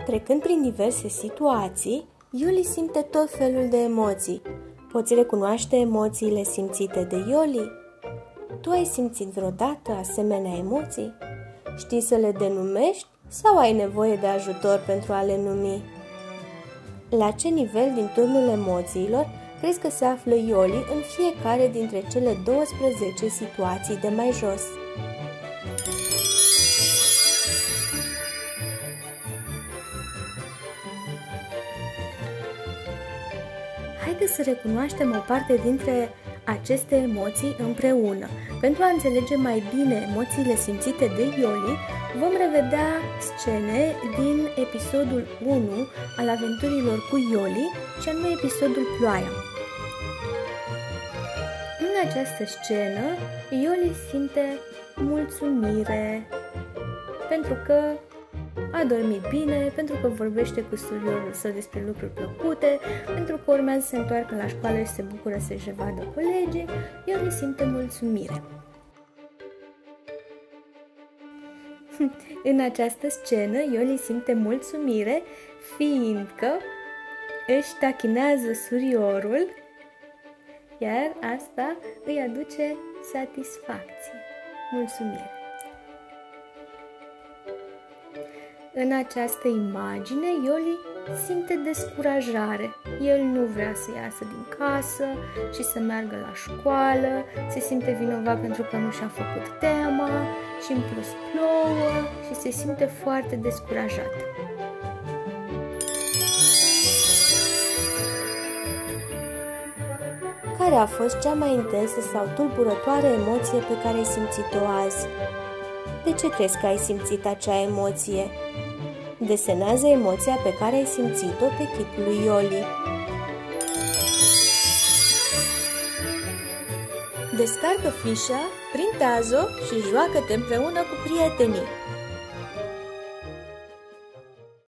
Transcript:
Trecând prin diverse situații, Iuli simte tot felul de emoții. Poți recunoaște emoțiile simțite de Iuli? Tu ai simțit vreodată asemenea emoții? Știi să le denumești sau ai nevoie de ajutor pentru a le numi? La ce nivel din turnul emoțiilor crezi că se află Iuli în fiecare dintre cele 12 situații de mai jos? Haideți să recunoaștem o parte dintre aceste emoții împreună. Pentru a înțelege mai bine emoțiile simțite de Iuli, vom revedea scene din episodul 1 al aventurilor cu Iuli, și anume episodul Ploaia. În această scenă, Iuli simte mulțumire pentru că a dormit bine, pentru că vorbește cu surioul său despre lucruri plăcute, pentru că urmează să se întoarcă la școală și se bucură să-și vadă colegii. Iuli simte mulțumire. În această scenă, Iuli simte mulțumire fiindcă își tachinează suriorul, iar asta îi aduce satisfacție, mulțumire. În această imagine, Iuli simte descurajare. El nu vrea să iasă din casă și să meargă la școală, se simte vinovat pentru că nu și-a făcut tema și în plus plouă și se simte foarte descurajat. Care a fost cea mai intensă sau tulburătoare emoție pe care ai simțit-o azi? De ce crezi că ai simțit acea emoție? Desenează emoția pe care ai simțit-o pe chipul lui Iuli. Descarcă fișa, printează-o și joacă-te împreună cu prietenii.